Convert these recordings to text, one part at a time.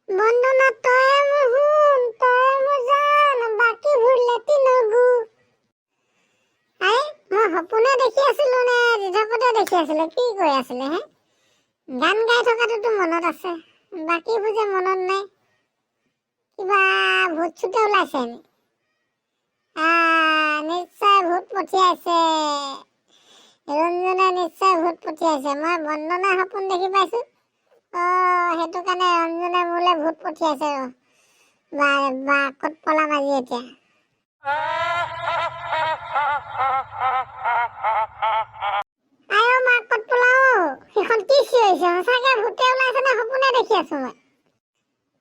বন্দনা তই মুহুন তই মুজান বাকি ভুললেতি নগু। আৰে মই সপোনে দেখি আছিলো নে ৰিধকতে দেখি আছিলো, কি কৈ আছিলে হে? গান গাই থকাটোতো মনত আছে, বাকীবোৰ যে মনত নাই। কিবা ভূত চুতে ওলাইছে নি? নিশ্চয় ভূত পঠিয়াইছে, ৰঞ্জনে নিশ্চয় ভূত পঠিয়াইছে। মই বন্দনা সপোন দেখি পাইছো। সেইটো কাৰণে ৰঞ্জনে মোলে ভূত পঠিয়াইছে। বা ক'ত পলাম আজি এতিয়া? আয়ো মা ক'ত পলাও? সেইখন কি চিঞৰিছে? সঁচাকে ভূতে ওলাইছে নে সপোনে দেখি আছো মই?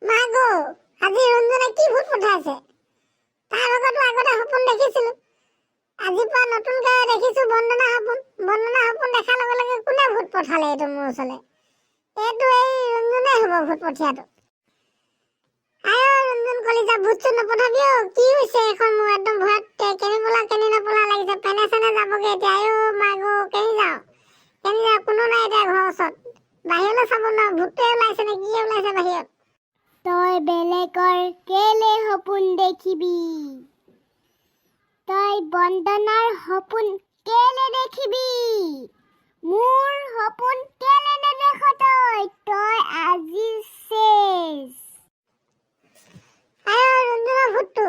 মা গো, আজি ৰঞ্জনে কি ভূত পঠাইছে? তাৰ লগতো আগতে সপোন দেখিছিলো, আজিৰ পৰা নতুনকৈ দেখিছো বন্দনা সপোন। বন্দনা সপোন দেখাৰ লগে লগে কোনে ভূত পঠালে এইটো মোৰ ওচৰলৈ? এইটো এই ৰঞ্জনে হ'ব ভূত পঠিয়াটো। আয়ো ৰঞ্জন কলিজা, ভূত চুত নপঠাবি অ। কি হৈছে এখন? মোৰ একদম ভয়ত কেনি পলা কেনি নপলা লাগিছে, পেনে চেনে যাবগে এতিয়া। আয়ো মা গো, কেনি যাওঁ? কোনো নাই এতিয়া ঘৰৰ ওচৰত। বাহিৰলৈ চাব নোৱাৰো, ভূতে ওলাইছে নে কি ওলাইছে বাহিৰত। তই বেলেগৰ কেলে সপোন দেখিবি? তই বন্দনাৰ সপোন কেলে দেখিবি? মোৰ সপোন কেলে নেদেখ তই? তই আজি শেষ। আয়ো ৰঞ্জনৰ ভূতটো,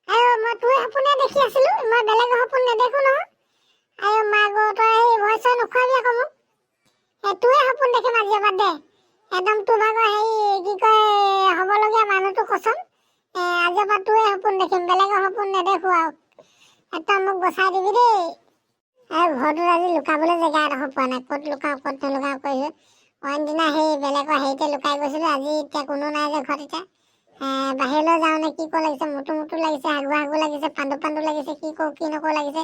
আয়ো মই তোৰ সপোনে দেখি আছিলো, মই বেলেগৰ সপোন নেদেখো নহয়। আয়ো মা গো, তই সেই ভয় চয় নোখোৱাবি আকৌ মোক। তোৰে সপোন দেখিম আজি এবাৰ দে। একদম তোৰ ভাগৰ হেৰি কি কয় হ'বলগীয়া মানুহটো কচোন। আজি এবাৰ তোৰে সপোন দেখিম, বেলেগৰ সপোন নেদেখো আৰু। একদম মোক বচাই দিবি দেই। আৰু ঘৰটোত আজি লুকাবলৈ জেগা এডোখৰ পোৱা নাই, ক'ত লুকাওঁ ক'ত নলুকাওঁ কৰিছো। অইন দিনা সেই বেলেগৰ হেৰিতে লুকাই গৈছিলো, আজি এতিয়া কোনো নাই যে ঘৰত। এতিয়া বাহিৰলৈ যাওঁ নে কি কওঁ লাগিছে, মুটু মুটু লাগিছে, হাগু হাগু লাগিছে, পাণ্ডু পাণ্ডু লাগিছে, কি কৰো কি নকৰো লাগিছে।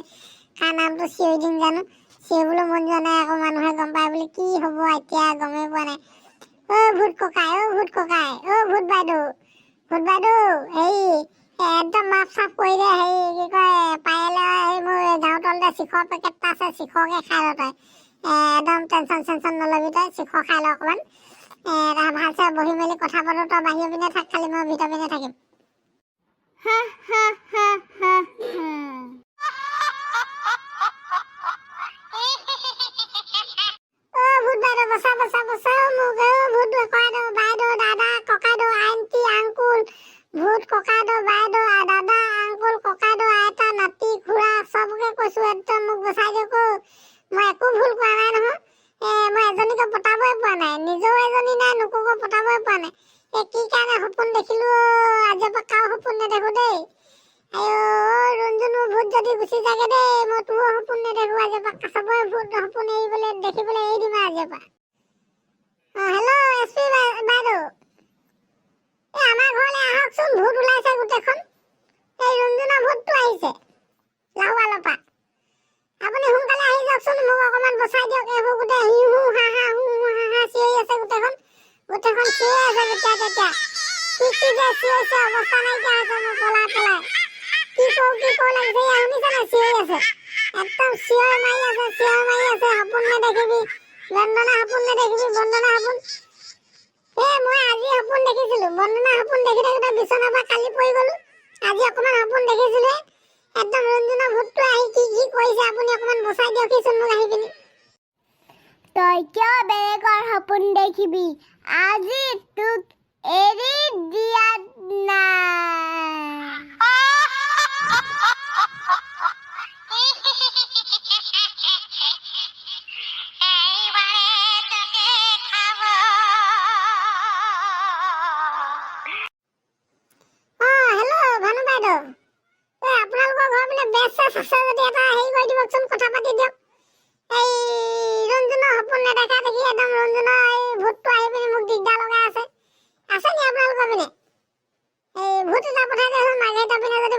কাৰ নামটো চিঞৰি দিম জানো, চিঞৰিবলৈ মন যোৱা নাই আকৌ। মানুহে গম পায় বুলি কি হ'ব এতিয়া, গমেই পোৱা নাই। ভূত ককাই, ভূত ককাই, ভূত বাইদেউ, ভূত বাইদেউ, হেৰি একদম মাফ চাফ কৰি দে। হেৰি কি কয় পাৰিলে সেই মোৰ গাঁও তলতে চিখৰ পেকেট এটা আছে, চিখৰকে খাই ল তই। একদম টেনচন চেনচন নলবি তই, চিখৰ খাই ল অকণমান। ভালছে বহি মেলি কথা পাতো, তই বাহিৰৰ পিনে থাক, খালি মই ভিতৰ পিনে থাকিম। হা হা হা হা হা। ভূত বাইদেউ বচা বচা বচাও মোক। ভূত ককাইদেউ বাইদেউ দাদা ককাইদেউ আন্টি আংকুল, ভূত ককাইদেউ বাইদেউ দাদা আংকুল ককাইদেউ আইতা নাতি খুৰা চবকে কৈছো, একদম মোক বচাই দিয়ক। মই একো ভুল কৰা নাই নহয়। মই এজনীকে পতাবই পৰা নাই, নিজেও এজনী নাই, নোকোকো পতাবই পৰা নাই। কি কাৰণে সপোন দেখিলো? আজিৰ পৰা কাৰো সপোন নেদেখো দেই। আয়ো ৰঞ্জনৰ ভূত যদি গুচি যাগে দেই, মই তোৰো সপোন নেদেখো আজিৰ পৰা। চবৰে ভূত সপোন দেখিবলৈ এৰি দিম আজিৰ পৰা। হেল্ল' এছ পি বাইদেউ, আমাৰ ঘৰলৈ আহকচোন, ভূত ওলাইছে গোটেইখন। এই ৰঞ্জনৰ ভূতটো আহিছে লাহোৱালৰ পৰা। আপুনি সোনকালে আহি যাওকচোন, মোক অকণমান বচাই দিয়ক। এইবোৰ গোটেই হি হু হা হা হু হু হা হা চিঞৰি আছে গোটেইখন চিঞৰি আছে যেতিয়া তেতিয়া। কি যে চিঞৰিছে, অৱস্থা নাইকিয়া হৈছে মোৰ পলাই পলাই। কি কৰো লাগিছে, শুনিছে নাই চিঞৰি আছে, একদম চিঞৰ মাৰি আছে। সপোন নেদেখিবি বন্দনা, সপোন নেদেখিবি বন্দনা, সপোন। মই আজি সপোন দেখিছিলো, বন্দনা সপোন দেখি থাকোতে বিচনাৰ পৰা কালি পৰি গলো। আজি অকণমান সপোন দেখিছিলো, একদম ৰঞ্জনৰ ভূতটো আহি কি কৰিছে, আপুনি অকণমান বচাই দিয়কচোন মোক আহি পিনি। তই কিয় বেলেগৰ সপোন দেখিবি? আজি তোক এৰি দিয়া নাই। হেল্ল' ভানু বাইদেউ, আপোনালোকৰ ঘৰ পিনে বেছ চেছ আছে যদি এটা হেৰি কৰি দিবচোন, কথা পাতি দিয়ক। এই ৰঞ্জনৰ সপোন নেদেখা দেখি একদম ৰঞ্জনৰ এই ভূতটো আহি পিনি মোক দিগদাৰ লগাই আছে নি আপোনালোকৰ পিনে? এই ভূত এটা পঠাই দিয়কচোন, মাৰ্ঘেৰিটা পিনে যদি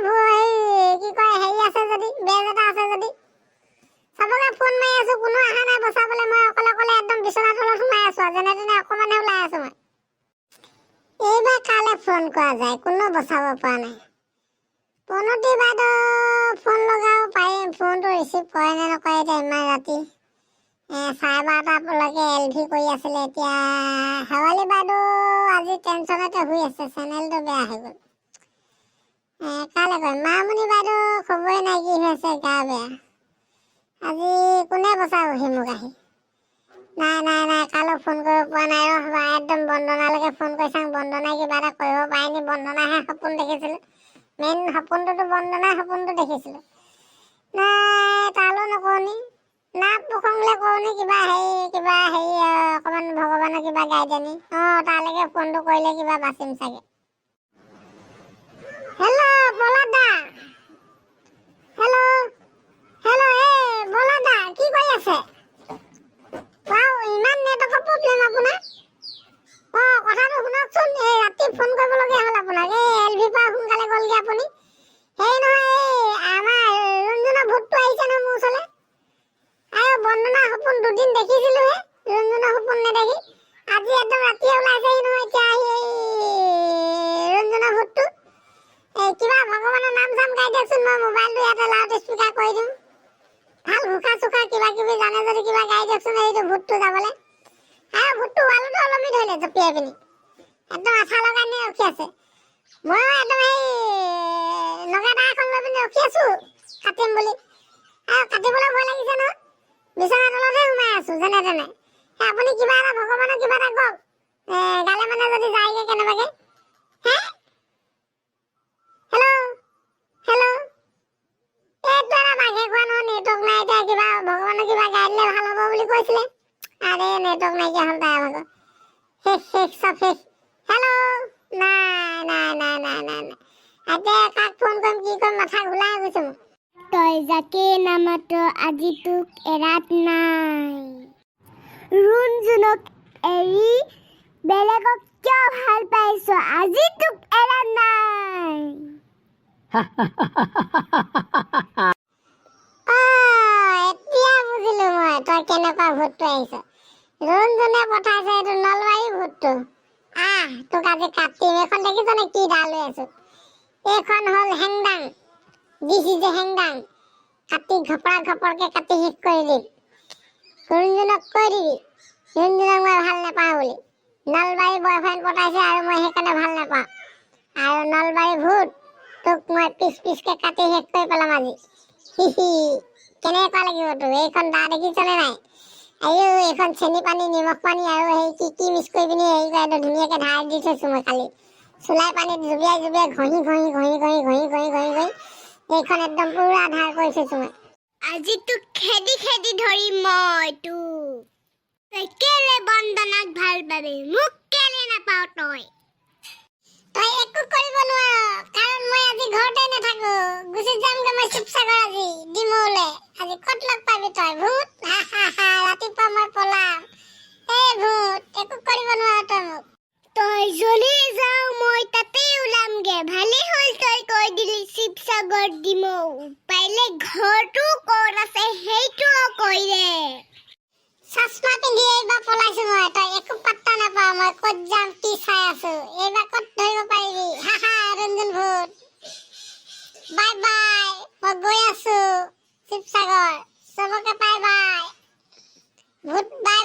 কি কয় হেৰি আছে যদি, বেজ এটা আছে যদি। চবকে ফোন মাৰি আছো, কোনো অহা নাই বচাবলৈ। মই অকলে একদম বিচনাৰ তলত সোমাই আছো, যেনে তেনে অকণমানহে ওলাই আছো মই। এইবাৰ কালে ফোন কৰা যায়, কোনো বচাব পৰা নাই। প্ৰণতি বাইদেউ ফোন লগাব পাৰিম, ফোনটো ৰিচিভ কৰে নে নকৰে এতিয়া ইমান ৰাতি। 12:30লৈকে LV কৰি আছিলে। এতিয়া শেৱালি বাইদেউ আজি টেনচনতে শুই আছে, চেনেলটো বেয়া হৈ গ'ল। কালে কয় মামনি বাইদেউ খবৰে নাই কি হৈছে, গা বেয়া। আজি কোনে বচাবহি মোক আহি? নাই কালৈ ফোন কৰিব পৰা নাই ৰ'বা, একদম বন্দনালৈকে ফোন কৰি চাওঁ, বন্দনাই কিবা এটা কৰিব পাৰে নি। বন্দনাহে সপোন দেখিছিলোঁ, মেইন সপোনটোতো বন্দনাই সপোনটো দেখিছিলোঁ। নাই তালৈ নকওঁ নি, নাপ প্ৰসংগলৈ কওঁ নি, কিবা হেৰি অকণমান ভগৱানৰ কিবা গাই দিয়ে নি। তালৈকে ফোনটো কৰিলে কিবা বাচিম চাগে। হেল্ল' প্ৰহ্লাদ দা, হেল্ল' প্ৰহ্লাদ দা, কি কৰি আছে? ইমান নেটৱৰ্কৰ প্ৰব্লেম আপোনাৰ? কথাটো শুনকচোন, এই ৰাতি ফোন কৰিবলগীয়া হ'ল আপোনাক। LV পৰা সোনকালে গ'লগৈ আপুনি। সেই নহয়, আমাৰ ৰঞ্জনৰ ভূতটো আহিছে নহয় মোৰ ওচৰলৈ। বন্দনাৰ সপোন দুদিন দেখিছিলোঁহে, ৰঞ্জনৰ সপোন নেদেখি আজি একদম ৰাতিয়ে ওলাইছেহি নহয়। এতিয়া আহি ৰঞ্জনৰ ভূতটো কিবা ভগৱানৰ নাম চাম গাই দিয়কচোন, মই মোবাইলটো ইয়াতে লাউড স্পীকাৰ কৰি দিওঁ। ভাল ঘোষা চোষা কিবা কিবি জানে যদি কিবা গাই দিয়কচোন, এইটো ভূতটো যাবলৈ। ভূতটো ৱালতো ওলমি ধৰিলে জঁপিয়াই পিনি, একদম আঠা লগাই নি ৰখি আছে। ময়ো একদম এই নগেদা এখন লৈ পিনি ৰখি আছোঁ কাটিম বুলি। কাটিবলৈ ভয় লাগিছে নহয়, বিচনা তলতহে সোমাই আছোঁ যেনে তেনে। আপুনি কিবা এটা ভগৱানৰ কিবা এটা কওক, গালে মানে যদি যায়গৈ কেনেবাকৈ। হেল্ল' এইটো এটা বাঘে খোৱা নহয়, নেটৱৰ্ক নাই। এতিয়া কিবা ভগৱানৰ কিবা গাই দিলে ভাল হ'ব বুলি কৈছিলে। আৰে নেটৱৰ্ক নাইকিয়া হ'ল তাই ভাগৰ, শেষ চব শেষ। হেল্ল' নাই। এতিয়া কাক ফোন কৰিম কি কৰিম মাথা ঘূলাই গৈছে মোৰ। তই যাকে নামাত আজি তোক এৰাত নাই। ৰঞ্জনক এৰি বেলেগক কিয় ভাল পাইছ, আজি তোক এৰাত নাই। এতিয়া বুজিলো মই তই কেনেকুৱা ভূতটো আহিছ। ৰঞ্জনে পঠাইছে এইটো নলবাৰী ভূতটো। তোক আজি কাটিম। এইখন দেখিছ নে কি ডাল লৈ আছো? এইখন হ'ল hengdang, this is a hengdang. কাটি ঘপৰকে কাটি শেষ কৰি দিম। ৰঞ্জনক কৈ দিবি ৰঞ্জনক মই ভাল নাপাওঁ বুলি। নলবাৰী বয়ফ্ৰেণ্ড পঠাইছে আৰু মই সেইকাৰণে ভাল নাপাওঁ। আৰু নলবাৰী ভূত তোক মই পিচকে কাটি শেষ কৰি পেলাম আজি। কেনেকুৱা লাগিব তোৰ? এইখন দা দেখিছনে নাই? এইখন চেনি পানী, নিমখ পানী আৰু সেই কি মিক্স কৰি পিনি হেৰি কৰে ধুনীয়াকৈ ঢাৰি দি থৈছোঁ মই কালি। চুলাই পানীত জুবিয়াই ঘঁহি এইখন একদম পুৰা ধাৰ কৰি থৈছোঁ মই। আজি তোক খেদি ধৰিম মই তোক। তই কেলে বন্দনাক ভাল পাবি, মোক কেলে নাপাৱ তই? তই একো কৰিব নোৱাৰ, কাৰণ মই আজি ঘৰতে নাথাকো। গুচি যামগে মই শিৱসাগৰ আজি ডিমৌলে। আজি ক'ত লগ পাবি তই ভূত? ৰাতিপুৱা মই পলাম। ভূত একো কৰিব নোৱাৰ তই মোক। তই জ্বলি যাও মই তাতে ওলামগে। ভালে হ'ল তই কৈ দিলি শিৱসাগৰ ডিমৌ। পাৰিলে ঘৰটো ক'ত আছে সেইটোও কৈ দে। চশমা পিন্ধি এইবাৰ পলাইছো মই, তই একো পাত্তা নাপাৱ। মই ক'ত যাম কি চাই আছো, এইবাৰ ক'ত ধৰিব পাৰিবি? ৰঞ্জন ভূত বাই বাই, মই গৈ আছো শিৱসাগৰ। চবকে বাই বাই ভূত, বাই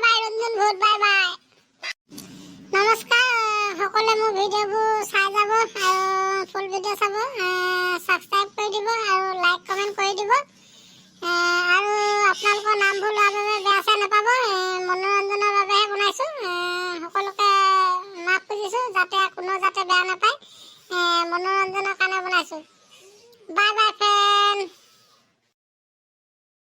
বাই ৰঞ্জন ভূত, বাই বাই। নমস্কাৰ, সকলোৱে মোৰ ভিডিঅ'বোৰ চাই যাব আৰু ফুল ভিডিঅ' চাব, ছাবস্ক্ৰাইব কৰি দিব আৰু লাইক কমেণ্ট কৰি দিব। আৰু আপোনালোকৰ নামবোৰ লোৱাৰ বাবে বেয়া চেয়া নাপাব। মনোৰঞ্জনৰ বাবেহে বনাইছোঁ। সকলোকে মাফ খুজিছোঁ, যাতে কোনো যাতে বেয়া নাপায়। মনোৰঞ্জনৰ কাৰণে বনাইছোঁ। Bye bye friend.